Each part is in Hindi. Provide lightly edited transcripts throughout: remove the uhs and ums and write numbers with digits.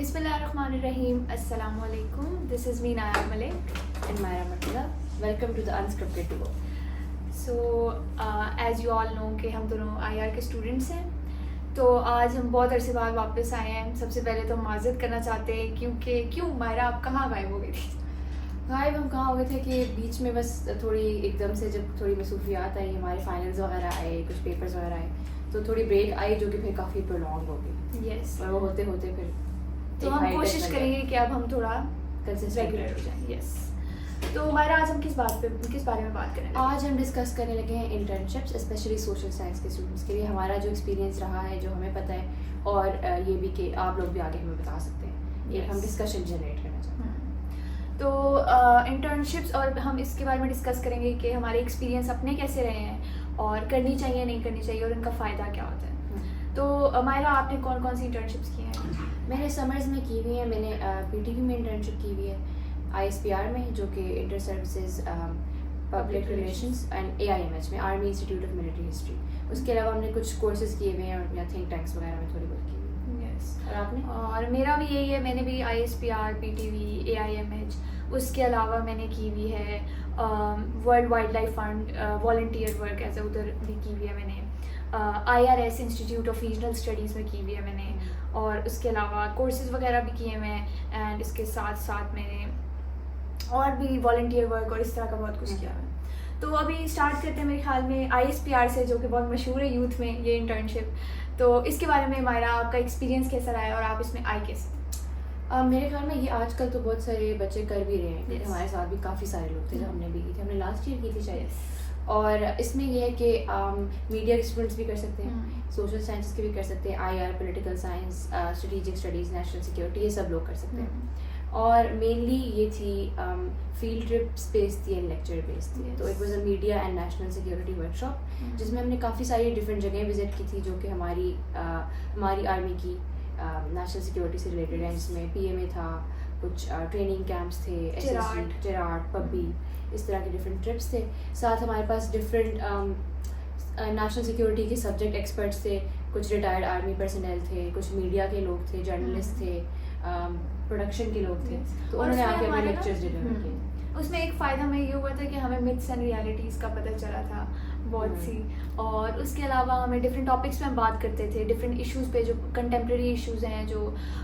Bismillahirrahmanirrahim. Assalamu alaikum. This is me Naya Malik and Myra Matula. Welcome to the Unscripted Duo. So as you all know कि हम दोनों IR के स्टूडेंट्स हैं, तो आज हम बहुत अरसे बाद वापस आए हैं। सबसे पहले तो माज़रत करना चाहते हैं क्यों मायरा आप कहाँ गायब हो गई थी? गायब हम कहाँ हो गए थे कि बीच में बस थोड़ी एकदम से जब थोड़ी मसरूफियात आई, हमारे फाइनल्स वगैरह आए, कुछ पेपर्स वगैरह आए, तो थोड़ी ब्रेक आई जो कि फिर काफ़ी प्रोलॉन्ग हो गई। यस, और वो होते होते फिर तो हम कोशिश करेंगे कि अब हम थोड़ा कंसिस्टेंट रेगुलर हो जाएं। यस, तो मायरा आज हम किस बारे में बात करेंगे? आज हम डिस्कस करने लगे हैं इंटर्नशिप्स, स्पेशली सोशल साइंस के स्टूडेंट्स के लिए। हमारा जो एक्सपीरियंस रहा है, जो हमें पता है, और ये भी कि आप लोग भी आगे हमें बता सकते हैं। ये हम डिस्कशन जनरेट करना चाहते हैं। तो इंटर्नशिप्स, और हम इसके बारे में डिस्कस करेंगे कि हमारे एक्सपीरियंस अपने कैसे रहे हैं और करनी चाहिए नहीं करनी चाहिए और उनका फ़ायदा क्या होता है। तो मायरा आपने कौन कौन सी इंटर्नशिप्स की हैं? मैंने समर्स में की हुई है, मैंने पीटीवी में इंटर्नशिप की हुई है, ISPR में जो कि inter services public relations, and AIMH में army institute of military history. उसके अलावा हमने कुछ कोर्सेज किए हुए हैं या थिंक टैंक्स वगैरह में थोड़ी बहुत की हुई है। यस, और आपने? और मेरा भी यही है, मैंने भी ISPR, PTV, AIMH, उसके अलावा मैंने की हुई है world wild life fund volunteer work ऐसे उधर भी की हुई है मैंने। IRS institute of regional studies में की हुई है मैंने, और उसके अलावा कोर्सेज़ वगैरह भी किए मैं, एंड इसके साथ साथ मैंने और भी वॉल्टियर वर्क और इस तरह का बहुत कुछ किया है। तो अभी स्टार्ट करते हैं मेरे ख्याल में ISPR से, जो कि बहुत मशहूर है यूथ में ये इंटर्नशिप। तो इसके बारे में मायरा आपका एक्सपीरियंस कैसा रहा है और आप इसमें आए कैसे? मेरे ख्याल में ये आजकल तो बहुत सारे बच्चे कर भी रहे हैं। Yes. हमारे साथ भी काफ़ी सारे लोग थे जो हमने भी की थी, हमने लास्ट ईयर की थी शायद। और इसमें यह है कि मीडिया के स्टूडेंट्स भी कर सकते हैं, सोशल साइंस के भी कर सकते हैं, IR, political science, strategic studies, national security, ये सब लोग कर सकते हैं। और मेनली ये थी फील्ड ट्रिप्स बेस्ड थी एंड लेक्चर बेस्ड थी। तो it was a media and national security workshop, जिसमें हमने काफ़ी सारी डिफरेंट जगह विजिट की थी जो कि हमारी आर्मी की नेशनल सिक्योरिटी से रिलेटेड है, जिसमें PMA था, कुछ ट्रेनिंग कैंप्स थे, SSG, चिराट, पब्बी, इस तरह के डिफरेंट ट्रिप्स थे। साथ हमारे पास डिफरेंट नेशनल सिक्योरिटी के सब्जेक्ट एक्सपर्ट्स थे, कुछ रिटायर्ड आर्मी पर्सनल थे, कुछ मीडिया के लोग थे, जर्नलिस्ट थे, प्रोडक्शन के लोग थे। तो उन्होंने आके अपने लेक्चर्स डिलीवर किए। उसमें एक फ़ायदा में ये हुआ था कि हमें मिथ्स एंड रियलिटीज़ का पता चला था बहुत सी, और उसके अलावा हमें डिफरेंट टॉपिक्स पे हम बात करते थे, डिफरेंट इश्यूज़ पे जो कंटेम्प्रेरी इश्यूज़ हैं, जो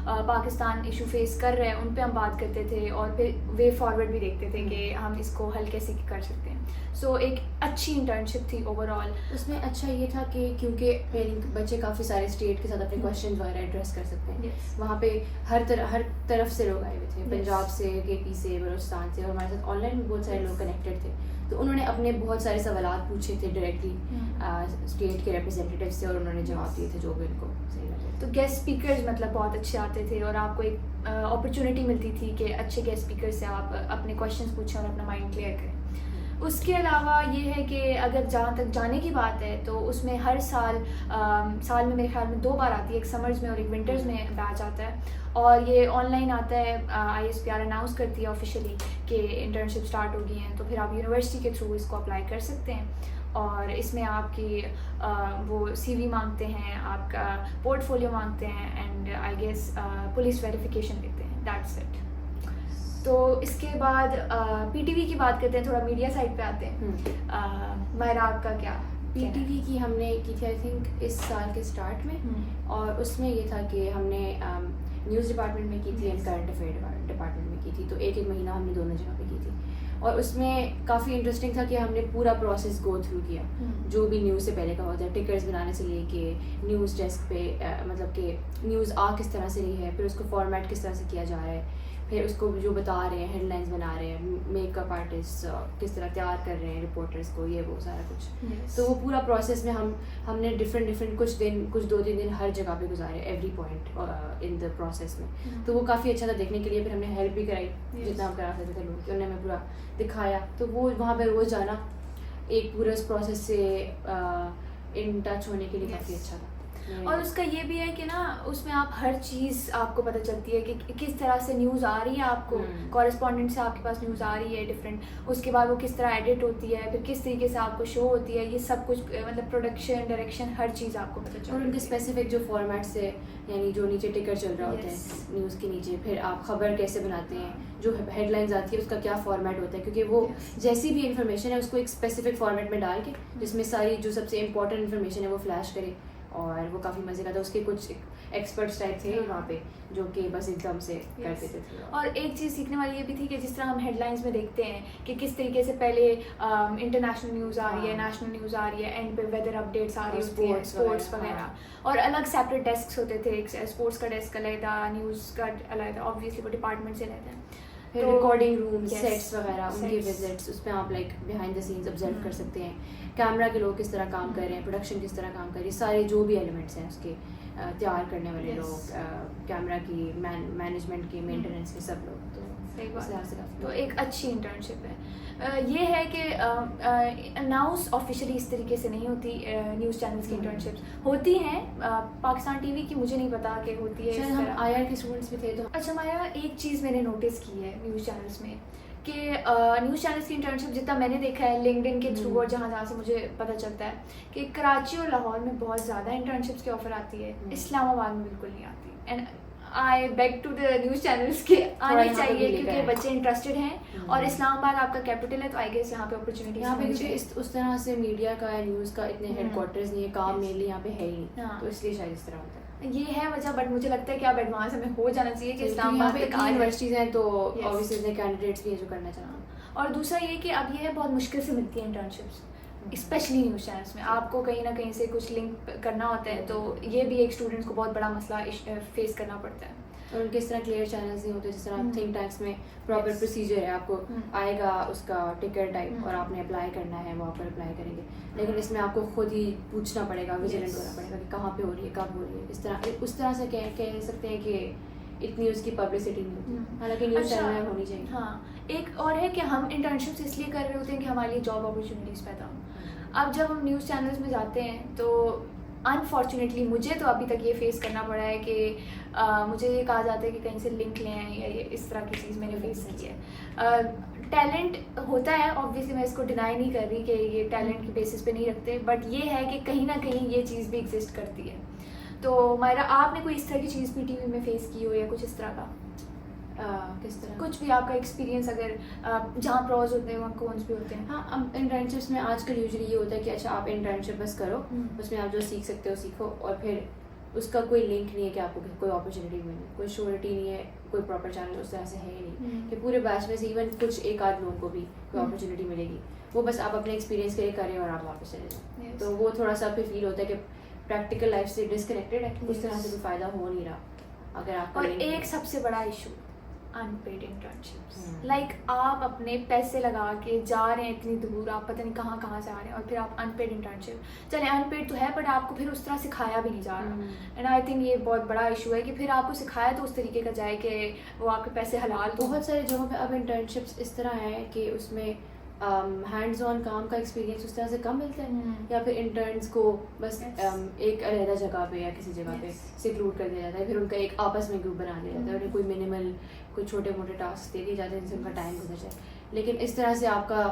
पाकिस्तान इशू फेस कर रहे हैं, उन पे हम बात करते थे, और फिर वे फॉरवर्ड भी देखते थे कि हम इसको हल कैसे कर सकते हैं। सो एक अच्छी इंटर्नशिप थी ओवरऑल। उसमें अच्छा ये था कि क्योंकि बच्चे काफ़ी सारे स्टेट के साथ अपने क्वेश्चन वगैरह एड्रेस कर सकते हैं। वहाँ पे हर तरफ से लोग आए हुए थे, पंजाब से, KP से, बलूचिस्तान से, और हमारे साथ ऑनलाइन भी बहुत सारे लोग कनेक्टेड थे। तो उन्होंने अपने बहुत सारे सवाल पूछे थे डायरेक्टली स्टेट के रिप्रेजेंटेटिव से, और उन्होंने जवाब दिए थे जो भी उनको सही लगे। तो गेस्ट स्पीकर्स मतलब बहुत अच्छे आते थे, और आपको एक अपॉर्चुनिटी मिलती थी कि अच्छे गेस्ट स्पीकर से आप अपने क्वेश्चंस पूछें और अपना माइंड क्लियर करें। उसके अलावा ये है कि अगर जहाँ तक जाने की बात है, तो उसमें हर साल में मेरे ख्याल में 2 बार आती है, एक समर्स में और एक विंटर्स में बैच आता है, और ये ऑनलाइन आता है। ISPR अनाउंस करती है ऑफिशियली कि इंटर्नशिप स्टार्ट हो गई हैं, तो फिर आप यूनिवर्सिटी के थ्रू इसको अप्लाई कर सकते हैं। और इसमें आपकी वो CV मांगते हैं, आपका पोर्टफोलियो मांगते हैं, and I guess police verification लेते हैं, दैट्स इट। तो इसके बाद PTV की बात करते हैं, थोड़ा मीडिया साइड पे आते हैं। मायरा आपका क्या? PTV की हमने की थी आई थिंक इस साल के स्टार्ट में, और उसमें ये था कि हमने न्यूज़ डिपार्टमेंट में की थी एंड करंट अफेयर डिपार्टमेंट में की थी। तो एक महीना हमने दोनों जगह पे की थी, और उसमें काफ़ी इंटरेस्टिंग था कि हमने पूरा प्रोसेस गो थ्रू किया, जो भी न्यूज़ से पहले का होता है, टिकर्स बनाने से लेके न्यूज़ डेस्क पे मतलब कि न्यूज़ किस तरह से रही है, फिर उसको फॉर्मेट किस तरह से किया जा रहा है, फिर उसको जो बता रहे हैं, हेडलाइंस बना रहे हैं, मेकअप आर्टिस्ट किस तरह तैयार कर रहे हैं रिपोर्टर्स को, ये वो सारा कुछ। तो वो पूरा प्रोसेस में हमने डिफरेंट कुछ 2-3 दिन हर जगह पे गुजारे, every point in the process में। तो वो काफ़ी अच्छा था देखने के लिए। फिर हमने हेल्प भी कराई जितना हम करा सकते थे लोग, कि उन्होंने हमें पूरा दिखाया। तो वो वहाँ पर रोज़ जाना एक पूरे उस प्रोसेस से इन टच होने के लिए काफ़ी अच्छा था। और उसका ये भी है कि ना उसमें आप हर चीज़ आपको पता चलती है कि किस तरह से न्यूज़ आ रही है आपको, कॉरेस्पॉन्डेंट से आपके पास न्यूज़ आ रही है डिफरेंट, उसके बाद वो किस तरह एडिट होती है, फिर किस तरीके से आपको शो होती है, ये सब कुछ मतलब प्रोडक्शन, डायरेक्शन, हर चीज़ आपको पता चलती है। और उनके स्पेसिफिक जो फॉर्मेट से, यानी जो नीचे टिकर चल रहा होता है न्यूज़ के नीचे, फिर आप खबर कैसे बनाते हैं, जो हेडलाइंस आती है उसका क्या फॉर्मेट होता है, क्योंकि वो जैसी भी इंफॉर्मेशन है उसको एक स्पेसिफिक फॉर्मेट में डाल के जिसमें सारी जो सबसे इंपॉर्टेंट इन्फॉर्मेशन है वो फ्लैश करे, और वो काफ़ी मज़े का था। उसके कुछ एक्सपर्ट्स टाइप थे वहाँ पे जो कि बस एकदम से कर देते थे। और एक चीज़ सीखने वाली ये भी थी कि जिस तरह हम हेडलाइंस में देखते हैं कि किस तरीके से पहले इंटरनेशनल न्यूज़ आ रही है, नेशनल न्यूज़ आ रही है, एंड पे वेदर अपडेट्स आ रही होती है, स्पोर्ट्स वगैरह, और अलग सेपरेट डेस्क होते थे, एक स्पोर्ट्स का डेस्क अलग था, न्यूज़ का अलग था, ऑब्वियसली वो डिपार्टमेंट से रहते हैं। फिर रिकॉर्डिंग रूम, सेट्स वगैरह, उनके विजिट्स, उस पर आप like behind the scenes observe कर सकते हैं, कैमरा के लोग किस तरह काम कर रहे हैं, प्रोडक्शन किस तरह काम कर रही है, सारे जो भी एलिमेंट्स हैं उसके तैयार करने वाले लोग, कैमरा की मैनेजमेंट की, मेंटेनेंस के सब लोग, तो सही बात। तो एक अच्छी इंटर्नशिप है। ये है कि अनाउंस ऑफिशियली इस तरीके से नहीं होती न्यूज़ चैनल्स की इंटर्नशिप्स होती हैं, पाकिस्तान टीवी की मुझे नहीं पता कि होती है। हम आईआर के स्टूडेंट्स भी थे तो अच्छा माया, एक चीज़ मैंने नोटिस की है न्यूज़ चैनल्स में कि न्यूज़ चैनल्स की इंटर्नशिप जितना मैंने देखा है लिंक्डइन के थ्रू और जहाँ से मुझे पता चलता है कि कराची और लाहौर में बहुत ज़्यादा इंटर्नशिप्स की ऑफर आती है, इस्लामाबाद में बिल्कुल नहीं आती। And I beg to the news channels के आनी चाहिए क्योंकि बच्चे इंटरेस्टेड हैं और इस्लामाबाद आपका कैपिटल है, तो आई गेस यहाँ पे अपॉर्चुनिटी यहाँ पे क्योंकि उस तरह से मीडिया का या न्यूज़ का इतने हेडक्वार्टर्स नहीं है, काम मेनली यहाँ पे है ही नहीं, तो इसलिए शायद इस तरह होता है। ये है वजह, बट मुझे लगता है कि अब एडवांस हमें हो जाना चाहिए कि इस्लामाबाद में यूनिवर्सिटीज़ हैं तो ऑब्वियसली इतने कैंडिडेट्स भी हैं जो करना चाहते हैं। और दूसरा ये कि अब ये है बहुत मुश्किल से मिलती है इंटर्नशिप्स, स्पेशली न्यूज़ चैनल्स में आपको कहीं ना कहीं से कुछ लिंक करना होता है, तो ये भी एक स्टूडेंट्स को बहुत बड़ा मसला फेस करना पड़ता है। और उनके इस तरह क्लियर चैनल्स नहीं होते, जिस तरह थिंक टैंक्स में प्रॉपर प्रोसीजर है, आपको आएगा उसका टिकट टाइप और आपने अप्लाई करना है, वो आप अप्लाई करेंगे, लेकिन इसमें आपको खुद ही पूछना पड़ेगा, विजिलेंट होना पड़ेगा कि कहाँ पे हो रही है, कब हो रही है, इस तरह उस तरह से कह सकते हैं कि इतनी उसकी पब्लिसिटी नहीं होती, हालांकि न्यूज़ चैनल में होनी चाहिए। हाँ, एक और है कि हम इंटर्नशिप्स इसलिए कर रहे होते हैं कि हमारे लिए जॉब अपॉर्चुनिटीज़ पैदा हों। अब जब हम न्यूज़ चैनल्स में जाते हैं तो अनफॉर्चुनेटली मुझे तो अभी तक ये फेस करना पड़ा है कि मुझे ये कहा जाता है कि कहीं से लिंक लें आए या इस तरह की चीज़ मैंने फेस की है। टैलेंट होता है ऑब्वियसली, मैं इसको डिनाई नहीं कर रही कि ये टैलेंट की बेसिस पे नहीं रखते, बट ये है कि कहीं ना कहीं ये चीज़ भी एग्जिस्ट करती है। तो मायरा, आपने कोई इस तरह की चीज़ पीटीवी में फेस की हो या कुछ इस तरह का? किस तरह? कुछ भी आपका एक्सपीरियंस, अगर जहाँ प्रॉज होते हैं वहाँ कौन भी होते हैं? हाँ, अब इंटर्नशिप्स में आजकल यूजुअली ये होता है कि अच्छा आप इंटर्नशिप बस करो, उसमें आप जो सीख सकते हो सीखो, और फिर उसका कोई लिंक नहीं है कि आपको कोई अपॉर्चुनिटी मिले, कोई श्योरिटी नहीं है, कोई प्रॉपर चैनल उस तरह से है ही नहीं कि पूरे बैच में से इवन कुछ एक आध लोगों को भी कोई अपॉर्चुनिटी मिलेगी। वो बस आप अपने एक्सपीरियंस के लिए करें और आप वापस चले जाओ, तो वो थोड़ा सा फिर फील होता है कि प्रैक्टिकल लाइफ से डिस्कनेक्टेड है, उस तरह से कोई फ़ायदा हो नहीं रहा अगर आप। और एक सबसे बड़ा इशू अनपेड इंटर्नशिप्स, लाइक आप अपने पैसे लगा के जा रहे हैं इतनी दूर, आप पता नहीं कहाँ कहाँ से आ रहे हैं, और फिर आप अनपेड इंटर्नशिप, चले अनपेड तो है बट आपको फिर उस तरह सिखाया भी नहीं जा रहा। एंड आई थिंक ये बहुत बड़ा इशू है कि फिर आपको सिखाया तो उस तरीके का जाए कि वो आपके पैसे हलाल। बहुत सारी जगहों पे अब इंटर्नशिप्स इस तरह है कि उसमें हैंड्स ऑन काम का एक्सपीरियंस उस तरह से कम मिलता है, या फिर इंटर्न्स को बस एक अलहदा जगह पे या किसी जगह पे सिक्लूड कर दिया जाता है, फिर उनका एक आपस में ग्रुप बना दिया जाता है, उन्हें कोई मिनिमल कोई छोटे मोटे टास्क दे दिए जाते हैं जिनसे उनका टाइम गुजर जाए। लेकिन इस तरह से आपका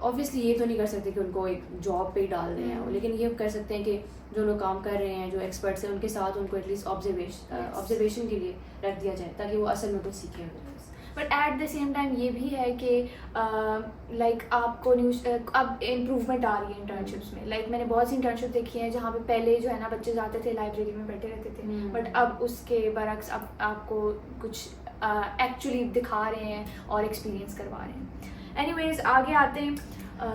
ऑब्वियसली ये तो नहीं कर सकते कि उनको एक जॉब पे ही डाल दें हैं, लेकिन ये कर सकते हैं कि जो लोग काम कर रहे हैं, जो एक्सपर्ट्स हैं, उनके साथ उनको एटलीस्ट ऑब्जर्वेशन के लिए रख दिया जाए ताकि वो असल में कुछ सीखें। But at the same time ये भी है कि लाइक आपको न्यूज़ अब इम्प्रूवमेंट आ रही है इंटर्नशिप्स में। लाइक मैंने बहुत सी इंटर्नशिप देखी हैं जहाँ पे पहले जो है ना बच्चे जाते थे लाइब्रेरी में बैठे रहते थे, बट अब उसके बरक्स अब आपको कुछ एक्चुअली दिखा रहे हैं और एक्सपीरियंस करवा रहे हैं। एनीवेज आगे आते हैं।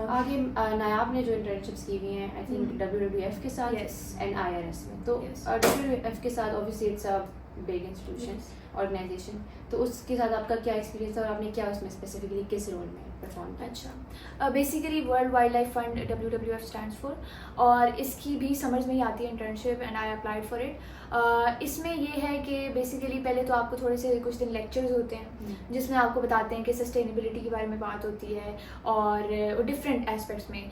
आगे नायाब ने जो इंटर्नशिप्स की हुई हैं आई थिंक WWF के साथ एंड IRS में, तो WWF के साथ obviously it's a big institution, organisation, तो उसके साथ आपका क्या एक्सपीरियंस था और आपने क्या उसमें स्पेसिफिकली किस रोल में परफॉर्म किया? अच्छा, basically world wild life fund WWF stands for, और इसकी भी समझ में ही आती है internship, and I applied for it. इसमें ये है कि बेसिकली पहले तो आपको थोड़े से कुछ दिन लेक्चर्स होते हैं जिसमें आपको बताते हैं कि सस्टेनेबिलिटी के बारे में बात होती है, और डिफरेंट एस्पेक्ट्स में।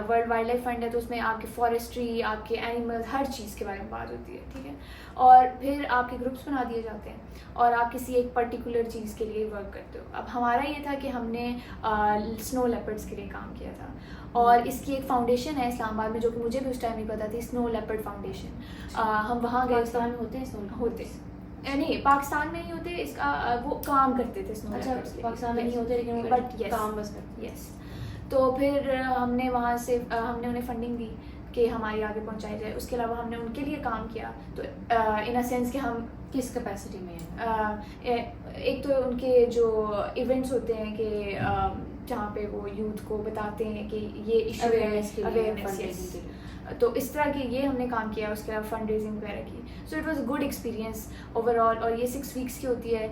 वर्ल्ड वाइल्ड लाइफ फंड है तो उसमें आपके फॉरेस्ट्री, आपके एनिमल्स, हर चीज़ के बारे में बात होती है, ठीक है। और फिर आपके ग्रुप्स बना दिए जाते हैं और आप किसी एक पर्टिकुलर चीज़ के लिए वर्क करते हो। अब हमारा ये था कि हमने स्नो लेपर्ड्स के लिए काम किया था, और इसकी एक फाउंडेशन है इस्लामाबाद में जो कि मुझे भी उस टाइम नहीं पता थी, स्नो लेपर्ड फाउंडेशन। हम वहाँ गए, पाकिस्तान में होते हैं स्नो? होते नहीं, पाकिस्तान में नहीं होते, इसका वो काम करते थे स्नो अच्छा, लेपर्ड्स के लिए। पाकिस्तान में नहीं होते लेकिन बट काम बस करते। यस। तो फिर हमने वहाँ से हमने उन्हें फंडिंग दी कि हमारी आगे पहुँचाई जाए। उसके अलावा हमने उनके लिए काम किया, तो इन अ सेंस कि हम किस कैपेसिटी में है? एक तो उनके जो इवेंट्स होते हैं कि जहाँ पे वो यूथ को बताते हैं कि ये इशू है, अवेयरनेस, तो इस तरह के ये हमने काम किया। उसके अलावा फंड रेजिंग वगैरह की। So it was a good experience overall, और ये 6 वीक्स की होती है,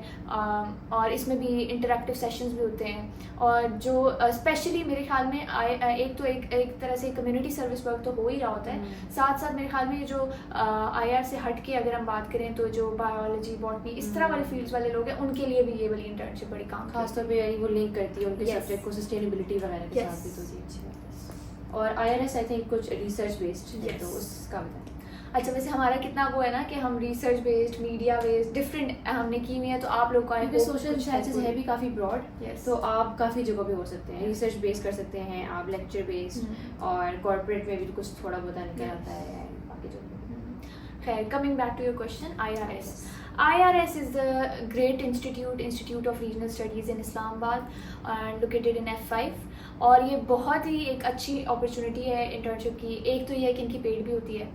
और इसमें भी इंटरेक्टिव सेशंस भी होते हैं, और जो स्पेशली मेरे ख्याल में एक तो एक तरह से कम्युनिटी सर्विस वर्क तो हो ही रहा होता है, साथ साथ मेरे ख्याल में जो IR से हट के अगर हम बात करें तो जो बायोलॉजी, बॉटनी, इस तरह वाले फील्ड्स वाले लोग हैं उनके लिए भी ये वाली इंटर्नशिप बड़ी काम खासतौर पे यानी वो लिंक करती है उनके सब्जेक्ट को सस्टेनेबिलिटी वगैरह के साथ भी, तो ये अच्छी बात है। और IRS आई थिंक कुछ रिसर्च बेस्ड है, तो उसका बताएं। अच्छा, वैसे हमारा कितना वो है ना कि हम research based, media based, different हमने की हुई है, तो आप लोग का सोशल साइंसेज है भी काफ़ी ब्रॉड, तो आप काफ़ी जगह पे हो सकते हैं। रिसर्च बेस्ड कर सकते हैं आप, लेक्चर बेस्ड, और कॉर्पोरेट में भी कुछ थोड़ा बहुत निकल आता है, बाकी जो। खैर, coming back to your question, IRS is the great institute of regional studies in Islamabad and located in F5, और ये बहुत ही एक अच्छी अपॉर्चुनिटी है इंटर्नशिप की। एक तो ये है कि इनकी पेड भी होती है,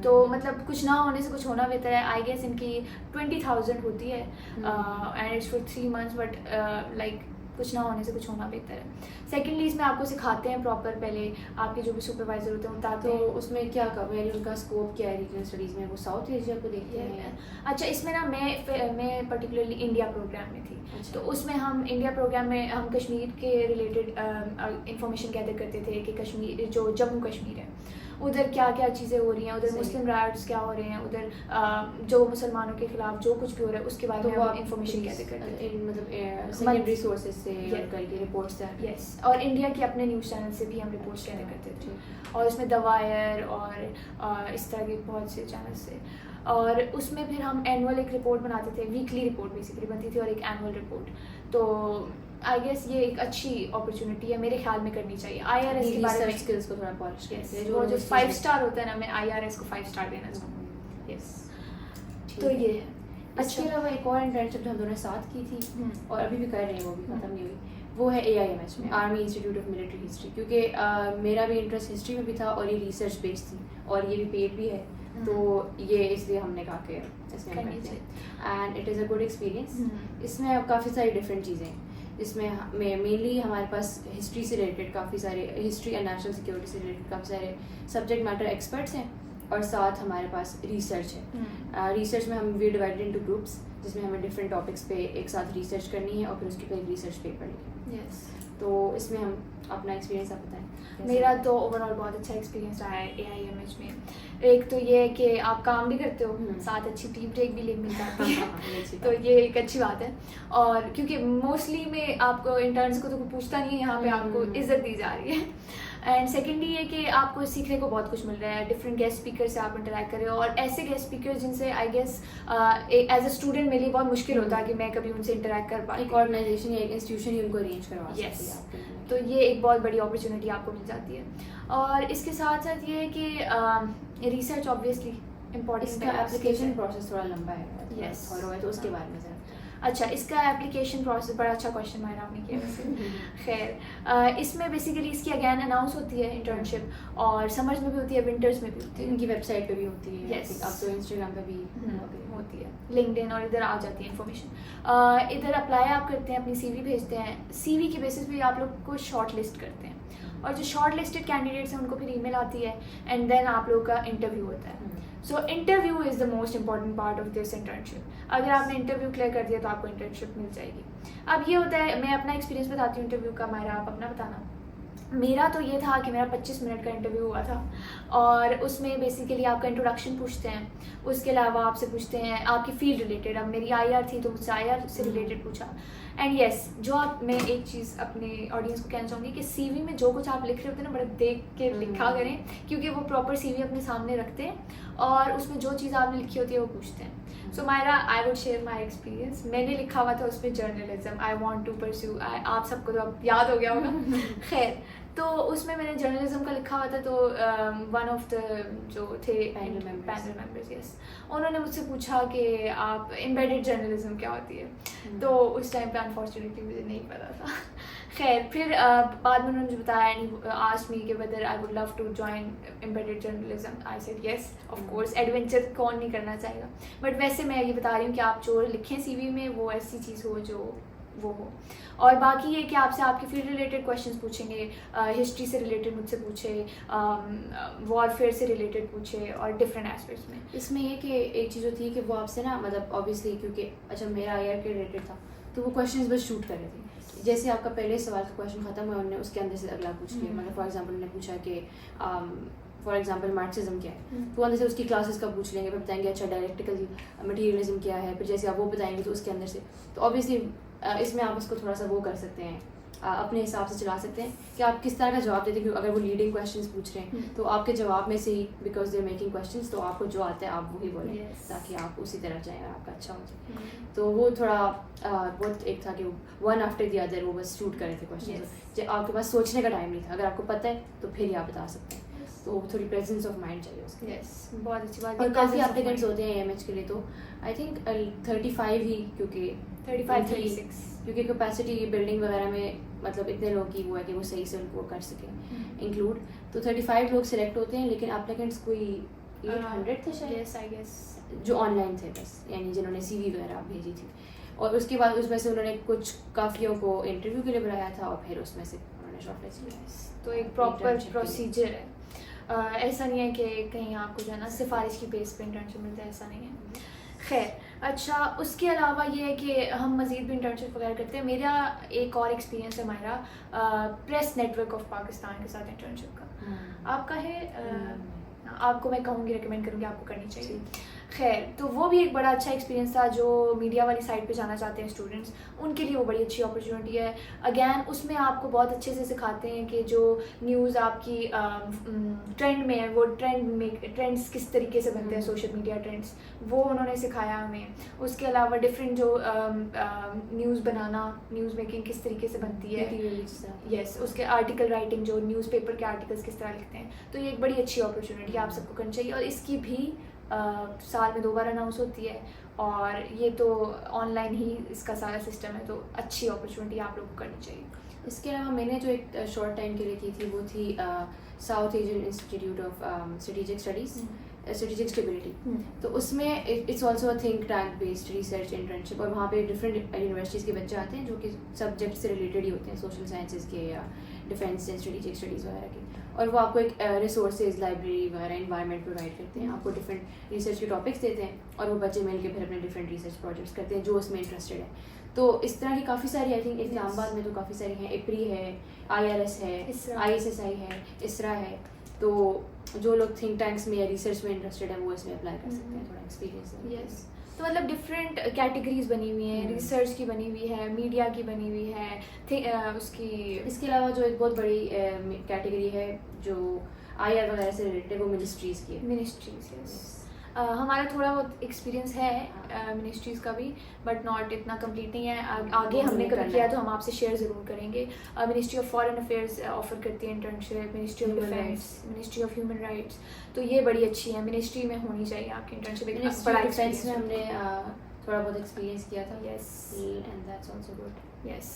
तो मतलब कुछ ना होने से कुछ होना बेहतर है। आई गेस इनकी 20,000 होती है, and it's for 3 months, but like कुछ ना होने से कुछ होना बेहतर है। सेकेंडली इसमें आपको सिखाते हैं प्रॉपर, पहले आपके जो भी सुपरवाइजर होते हैं बताते हैं। तो उसमें क्या यानी उनका स्कोप क्या है रीजनल स्टडीज़ में? वो साउथ एशिया को देखते हैं? अच्छा, इसमें ना मैं पर्टिकुलरली इंडिया प्रोग्राम में थी। अच्छा। तो उसमें हम इंडिया प्रोग्राम में हम कश्मीर के रिलेटेड इंफॉर्मेशन गैदर करते थे कि कश्मीर, जो जम्मू कश्मीर है, उधर क्या क्या चीज़ें हो रही हैं, उधर मुस्लिम राइट्स क्या हो रहे हैं, उधर जो मुसलमानों के खिलाफ जो कुछ भी हो रहा है उसके बारे में हम इंफॉर्मेशन गैदर करते थे, मतलब सेकेंडरी सोर्सेज से करके रिपोर्ट्स। यस, और इंडिया के अपने न्यूज़ चैनल से भी हम रिपोर्ट्स गैदर करते थे, और उसमें द वायर और इस तरह के बहुत से चैनल से। और उसमें फिर हम एनुअल एक रिपोर्ट बनाते थे, वीकली रिपोर्ट बेसिकली बनती थी, और एक एनुअल रिपोर्ट। तो आई गेस ये एक अच्छी अपॉर्चुनिटी है, मेरे ख्याल में करनी चाहिए। IRS के बारे में स्किल्स को थोड़ा पॉलिश करते हैं, वो जो 5 स्टार होता है ना, मैं IRS को 5 स्टार देना चाहूँगी। यस, तो ये है। इसके अलावा एक और इंटर्नशिप जो हम दोनों ने साथ की थी और अभी भी कर रहे हैं, वो भी खत्म नहीं हुई, वो है AIMH में, army institute of military history. क्योंकि मेरा भी इंटरेस्ट हिस्ट्री में भी था और ये रिसर्च बेस्ड थी, और ये भी पेड भी है, तो ये इसलिए हमने कहा कि इसमें हम करते हैं, and it is a good experience. इसमें अब काफ़ी सारी डिफरेंट चीज़ें हैं। इसमें मेनली हमारे पास हिस्ट्री से रिलेटेड काफ़ी सारे, हिस्ट्री एंड नेशनल सिक्योरिटी से रिलेटेड काफ़ी सारे सब्जेक्ट मैटर एक्सपर्ट्स हैं, और साथ हमारे पास रिसर्च है। रिसर्च में हम वी डिवाइडेड इनटू ग्रुप्स, जिसमें हमें डिफरेंट टॉपिक्स पे एक साथ रिसर्च करनी है और फिर उसके ऊपर एक रिसर्च पेपर लिखना है। तो इसमें हम अपना एक्सपीरियंस आप बताएं। मेरा तो ओवरऑल बहुत अच्छा एक्सपीरियंस रहा है AIMH में। एक तो ये है कि आप काम भी करते हो, साथ अच्छी टी ब्रेक भी मिल जाती है, तो ये एक अच्छी बात है। और क्योंकि मोस्टली में आपको इंटर्न्स को तो कोई पूछता नहीं है, यहाँ पे आपको इज्जत दी जा रही है। एंड सेकेंडली ये कि आपको सीखने को बहुत कुछ मिल रहा है, डिफरेंट गेस्ट स्पीकर से आप इंटरेक्ट कर रहे हो, और ऐसे गेस्ट स्पीकर जिनसे I guess as a student मेरे लिए बहुत मुश्किल होता है कि मैं कभी उनसे इंटरेक्ट कर पाऊँ। एक ऑर्गेनाइजेशन या एक इंस्टीट्यूशन ही उनको अरेंज करवा सकती है आपके लिए, तो ये एक बहुत बड़ी अपॉर्चुनिटी आपको मिल जाती है। और इसके साथ साथ ये है कि रिसर्च ऑब्वियसली इम्पोर्टेंट है। इसका एप्लीकेशन प्रोसेस थोड़ा लंबा है, यस, तो उसके बारे में ज़रा। अच्छा, इसका एप्लीकेशन प्रोसेस बड़ा अच्छा क्वेश्चन मायरा आपने किया वैसे। खैर, इसमें बेसिकली इसकी अगेन अनाउंस होती है इंटर्नशिप, और समर्स में भी होती है, विंटर्स में भी होती है, इनकी वेबसाइट पे भी होती है। Yes. अब तो इंस्टाग्राम पे भी होती है, लिंक्डइन, और इधर आ जाती है इन्फॉर्मेशन। इधर अप्लाई आप करते हैं, अपनी CV भेजते हैं, CV की बेसिस पे आप लोग को शॉर्ट लिस्ट करते हैं, और जो शॉर्ट लिस्टेड कैंडिडेट्स हैं उनको फिर ईमेल आती है, एंड देन आप लोग का इंटरव्यू होता है। So interview is the most important part of this internship. अगर आपने इंटरव्यू क्लियर कर दिया तो आपको इंटर्नशिप मिल जाएगी। अब ये होता है, मैं अपना एक्सपीरियंस बताती हूँ इंटरव्यू का, मायरा आप अपना बताना। मेरा तो ये था कि मेरा 25 मिनट का इंटरव्यू हुआ था और उसमें बेसिकली आपका इंट्रोडक्शन पूछते हैं, उसके अलावा आपसे पूछते हैं आपकी फील्ड रिलेटेड। अब मेरी आईआर थी तो मुझसे आईआर से रिलेटेड पूछा। एंड येस, जो आप, मैं एक चीज़ अपने ऑडियंस को कहना चाहूँगी कि सीवी में जो कुछ आप लिख रहे होते हैं ना, बड़ा देख के लिखा करें, क्योंकि वो प्रॉपर सीवी अपने सामने रखते हैं और उसमें जो चीज़ आपने लिखी होती है वो पूछते हैं। So Myra, I would share my experience. मैंने लिखा हुआ था उसमें journalism, I want to pursue, आप सबको तो अब याद हो गया होगा। खैर, तो उसमें मैंने जर्नलिज्म का लिखा हुआ था। तो वन ऑफ द जो थे पैनल मेंबर्स, यस, उन्होंने मुझसे पूछा कि आप एम्बेडेड जर्नलिज्म क्या होती है। तो उस टाइम पे अनफॉर्चुनेटली मुझे नहीं पता था। खैर, फिर बाद में उन्होंने मुझे बताया, एंड आस्क्ड मी कि whether I would love to join embedded journalism. I said yes, of course, adventure कौन नहीं करना चाहेगा। बट वैसे मैं ये बता रही हूँ कि आप जो लिखें सीवी में वो ऐसी चीज़ हो जो वो हो। और बाकी ये कि आपसे आपकी फील्ड रिलेटेड क्वेश्चंस पूछेंगे, हिस्ट्री से रिलेटेड मुझसे पूछे, वॉरफेयर से रिलेटेड पूछे और डिफरेंट एस्पेक्ट्स में। इसमें ये कि एक चीज़ होती है कि वो आपसे ना, मतलब ऑब्वियसली क्योंकि अच्छा मेरा आईआर के रिलेटेड था तो वो क्वेश्चंस बस शूट कर रहे थे। जैसे आपका पहले सवाल का क्वेश्चन खत्म हुआ, उन्होंने उसके अंदर से अगला पूछ लिया। मतलब फॉर एग्जांपल उन्होंने पूछा कि फॉर एग्जांपल मार्क्सिज्म क्या है, तो अंदर से उसकी क्लासेस का पूछ लेंगे, फिर बताएंगे अच्छा डायलेक्टिकल मटेरियलिज्म क्या है, फिर जैसे आप वो बताएंगे तो उसके अंदर से, तो ऑब्वियसली इसमें आप उसको थोड़ा सा वो कर सकते हैं, अपने हिसाब से चला सकते हैं कि आप किस तरह का जवाब देते हैं। क्योंकि अगर वो लीडिंग क्वेश्चंस पूछ रहे हैं तो आपके जवाब में से ही, because they are making questions, तो आपको जो आता है आप वही बोलें, ताकि आप उसी तरफ जाएं और आपका अच्छा हो जाए। तो वो थोड़ा बहुत एक था कि वन आफ्टर द अदर वो बस शूट कर रहे थे क्वेश्चन। आपके पास सोचने का टाइम नहीं था, अगर आपको पता है तो फिर ही आप बता सकते हैं। तो थोड़ी प्रेजेंस ऑफ माइंड चाहिए उसके। यस, बहुत अच्छी बात। और काफ़ी एप्लीकेंट्स होते हैं एएमएच के लिए, तो आई थिंक 35 ही, क्योंकि 35-36 क्योंकि कैपेसिटी बिल्डिंग वगैरह में मतलब इतने लोग की वो है कि वो सही से उनको कर सकें इंक्लूड। तो 35 लोग सिलेक्ट होते हैं, लेकिन एप्लीकेंट्स कोई 800 थे शायद, यस आई गेस, जो ऑनलाइन थे बस, यानी जिन्होंने सीवी वगैरह भेजी थी। और उसके बाद उसमें से उन्होंने कुछ काफ़ियों को इंटरव्यू के लिए बुलाया था और फिर उसमें से उन्होंने शॉर्टलिस्ट किया। तो एक प्रॉपर प्रोसीजर है। ऐसा नहीं है कि कहीं आपको जो है ना सिफारिश की बेस पे इंटर्नशिप मिलता है, ऐसा नहीं है। खैर, अच्छा, उसके अलावा ये है कि हम मज़ीद भी इंटर्नशिप वगैरह करते हैं। मेरा एक और एक्सपीरियंस है Myra, press network of Pakistan के साथ इंटर्नशिप का। आपका है? आपको मैं कहूँगी, रिकमेंड करूँगी, आपको करनी चाहिए। खैर, तो वो भी एक बड़ा अच्छा एक्सपीरियंस था। जो मीडिया वाली साइड पे जाना चाहते हैं स्टूडेंट्स, उनके लिए वो बड़ी अच्छी अपॉर्चुनिटी है। अगैन उसमें आपको बहुत अच्छे से सिखाते हैं कि जो न्यूज़ आपकी ट्रेंड में है, वो ट्रेंड्स किस तरीके से बनते हैं, सोशल मीडिया ट्रेंड्स, वो उन्होंने सिखाया हमें। उसके अलावा डिफरेंट जो न्यूज़ बनाना, न्यूज़ मेकिंग किस तरीके से बनती है, यस, उसके आर्टिकल राइटिंग, जो न्यूज़पेपर के आर्टिकल्स किस तरह लिखते हैं। तो ये एक बड़ी अच्छी अपॉर्चुनिटी आप सबको करनी चाहिए। और इसकी भी साल में 2 बार अनाउंस होती है, और ये तो ऑनलाइन ही इसका सारा सिस्टम है, तो अच्छी अपॉर्चुनिटी आप लोग को करनी चाहिए। इसके अलावा मैंने जो एक शॉर्ट टाइम के लिए की थी वो थी south Asian institute of strategic studies, strategic stability. तो उसमें it's also a think tank based research internship, और वहाँ पे डिफरेंट यूनिवर्सिटीज़ के बच्चे आते हैं जो कि सब्जेक्ट से रिलेटेड ही होते हैं, सोशल साइंसेज के या डिफेंस एंड स्ट्रेटेजिक स्टडीज़ वगैरह के। और वो आपको एक रिसोर्सेज, लाइब्रेरी वगैरह, इन्वायरमेंट प्रोवाइड करते हैं, आपको डिफरेंट रिसर्च के टॉपिक्स देते हैं, और वो बच्चे मिलकर फिर अपने डिफरेंट रिसर्च प्रोजेक्ट्स करते हैं जो उसमें इंटरेस्टेड है। तो इस तरह की काफ़ी सारी, आई थिंक इस्लामाबाद में तो काफ़ी सारी हैं, इप्री है, IRS है, ISSI है, ISRA है। तो जो लोग थिंक टैंक्स में या रिसर्च में इंटरेस्टेड है वो इसमें अप्लाई कर सकते हैं, थोड़ा एक्सपीरियंस है। यस, तो मतलब डिफरेंट कैटेगरीज बनी हुई हैं, रिसर्च की बनी हुई है, मीडिया की बनी हुई है, उसकी। इसके अलावा जो एक बहुत बड़ी कैटेगरी है जो IR वगैरह से रिलेटेड है, वो मिनिस्ट्रीज़ की है। Ministries, yes. हमारा थोड़ा बहुत एक्सपीरियंस है मिनिस्ट्रीज़ का भी, बट नॉट इतना कंप्लीट नहीं है। आगे हमने कभी किया तो हम आपसे शेयर ज़रूर करेंगे। Ministry of foreign affairs offer करती है internship, ministry of defence, ministry of human rights, तो ये बड़ी अच्छी है। मिनिस्ट्री में होनी चाहिए आपकी इंटर्नशिप। एक बड़ा डिफेंस में हमने थोड़ा बहुत एक्सपीरियंस किया था। Yes, and that's also good. Yes.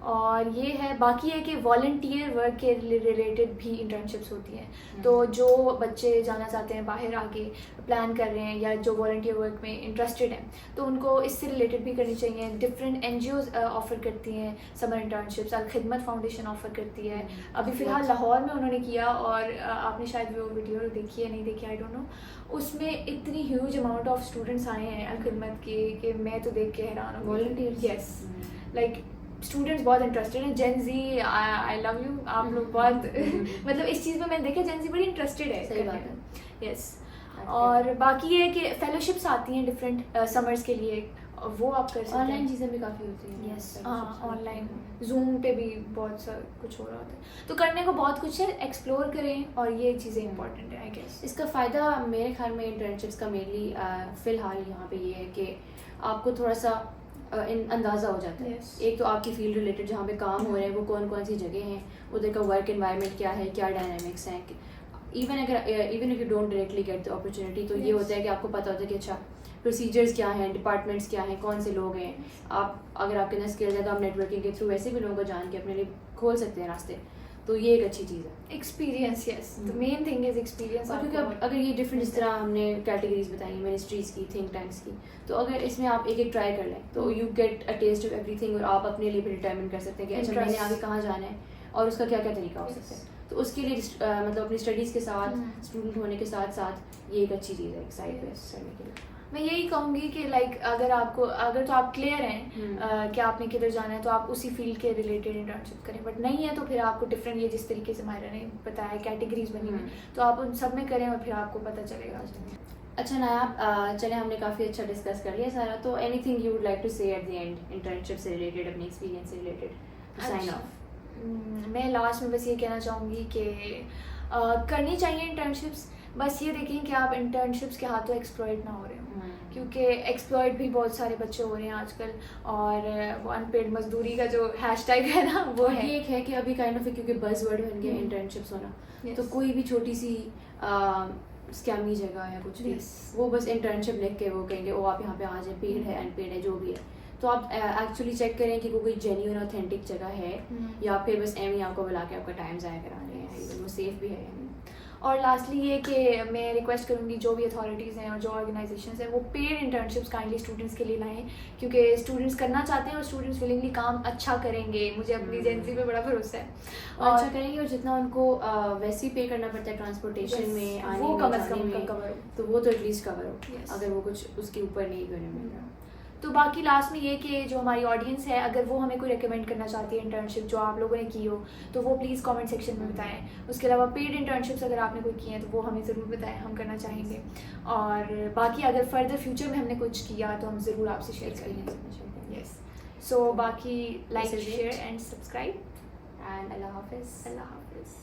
और ये है, बाकी है कि वॉलंटियर वर्क के रिलेटेड भी इंटर्नशिप्स होती हैं। तो जो बच्चे जाना चाहते हैं बाहर आके प्लान कर रहे हैं या जो वॉलंटियर वर्क में इंटरेस्टेड हैं तो उनको इससे रिलेटेड भी करनी चाहिए। डिफरेंट NGOs ऑफ़र करती हैं समर इंटर्नशिप्स। अल खिदमत फाउंडेशन ऑफ़र करती है। अभी फ़िलहाल लाहौर में उन्होंने किया और आपने शायद वो वीडियो देखी है नहीं देखी, आई डोंट नो। उसमें इतनी ह्यूज अमाउंट ऑफ स्टूडेंट्स आए हैं अल खिदमत के कि मैं तो देख के हैरान हूँ। वॉलंटियर्स, यस, लाइक स्टूडेंट्स बहुत इंटरेस्टेड हैं। जेन जी, आई लव यू, आप लोग बहुत मतलब इस चीज़ में मैंने देखा जेन जी बड़ी इंटरेस्टेड है। सही बात है। यस। और बाकी ये है कि फेलोशिप्स आती हैं डिफरेंट समर्स के लिए, वो आप कर सकते हैं। ऑनलाइन चीज़ें भी काफ़ी होती हैं। यस, हाँ, ऑनलाइन जूम पे भी बहुत सा कुछ हो रहा होता है। तो करने को बहुत कुछ है, एक्सप्लोर करें और ये चीज़ें इंपॉर्टेंट है आई गेस। इसका फ़ायदा मेरे ख्याल में इंटर्नशिप्स का मेनली फ़िलहाल यहाँ पे ये है कि आपको थोड़ा सा अंदाज़ा हो जाता है। Yes. एक तो आपकी फील्ड रिलेटेड जहाँ पे काम हो रहे हैं वो कौन कौन सी जगह हैं, उधर का वर्क एनवायरनमेंट क्या है, क्या डायनामिक्स हैं। Even if you don't directly get the opportunity तो ये Yes. होता है कि आपको पता होता है कि अच्छा प्रोसीजर्स क्या हैं, डिपार्टमेंट्स क्या हैं, कौन से लोग हैं। आप अगर आपके अंदर स्किल्स है तो आप नेटवर्किंग के थ्रू ऐसे भी लोगों को जान के अपने लिए खोल सकते हैं रास्ते। तो ये एक अच्छी चीज़ है। Experience, yes, the main thing is experience. और क्योंकि अगर ये डिफरेंट जिस तरह हमने कैटेगरीज बताई मिनिस्ट्रीज़ की, थिंक टैंक्स की, तो अगर इसमें आप एक एक ट्राई कर लें तो you get a taste of everything और आप अपने लिए भी डिटरमिन कर सकते हैं कि अच्छा मैंने आगे कहाँ जाना है और उसका क्या क्या तरीका हो सकता है। तो उसके लिए मतलब अपनी स्टडीज़ के साथ स्टूडेंट होने के साथ साथ ये एक अच्छी चीज़ है एक साइड पे करने के लिए। मैं यही कहूँगी कि लाइक अगर तो आप क्लियर हैं कि आपने किधर जाना है तो आप उसी फील्ड के रिलेटेड इंटर्नशिप करें। बट नहीं है तो फिर आपको डिफरेंट, ये जिस तरीके से मायरा ने बताया कैटेगरीज बनी हुई, तो आप उन सब में करें और फिर आपको पता चलेगा। अच्छा नायाब, चले हमने काफ़ी अच्छा डिस्कस कर लिया सारा, तो anything you would like to say at the end internship से रिलेटेड, अपने एक्सपीरियंस से रिलेटेड, टू साइन ऑफ? मैं लास्ट में बस ये कहना चाहूँगी कि करनी चाहिए इंटर्नशिप्स। बस ये देखें कि आप इंटर्नशिप्स के हाथों एक्सप्लॉइट ना हो रहे हो, क्योंकि एक्सप्लॉइट भी बहुत सारे बच्चे हो रहे हैं आजकल। और वो अनपेड मजदूरी का जो हैशटैग है ना वो है, ये एक है कि अभी काइंड ऑफ क्योंकि बज़वर्ड बन गया इंटर्नशिप्स होना, तो कोई भी छोटी सी स्कैमी जगह या कुछ भी वो बस इंटर्नशिप लिख के वो कहेंगे ओ आप यहाँ पे आ जाए, पेड है अनपेड है जो भी है। तो आप एक्चुअली चेक करें कि कोई जेन्युइन ऑथेंटिक जगह है या फिर बस एम ही आपको बुला के आपका टाइम ज़ाया करा रहे हैं, वो सेफ भी है। और लास्टली ये कि मैं रिक्वेस्ट करूँगी जो भी अथॉरिटीज़ हैं और जो ऑर्गेनाइजेशंस हैं वो पेड इंटर्नशिप्स काइंडली स्टूडेंट्स के लिए लाएं, क्योंकि स्टूडेंट्स करना चाहते हैं और स्टूडेंट्स विलिंगली काम अच्छा करेंगे। मुझे अपनी एजेंसी पे बड़ा भरोसा है और अच्छा करेंगे। और जितना उनको वैसे ही पे करना पड़ता है ट्रांसपोर्टेशन में आने वो में कम से जाने कम में, कवर हो, तो वो तो एटलीस्ट कवर हो, अगर वो कुछ उसके ऊपर नहीं करने मिल रहा। तो बाकी लास्ट में ये कि जो हमारी ऑडियंस है अगर वो हमें कोई रिकमेंड करना चाहती है इंटर्नशिप जो आप लोगों ने की हो तो वो प्लीज़ कमेंट सेक्शन में बताएं। उसके अलावा पेड इंटर्नशिप्स अगर आपने कोई की हैं तो वो हमें ज़रूर बताएं, हम करना चाहेंगे। और बाकी अगर फर्दर फ्यूचर में हमने कुछ किया तो हम ज़रूर आपसे शेयर करेंगे। यस, सो बाकी like share and subscribe and अल्लाह हाफिज़। अल्लाह हाफिज़।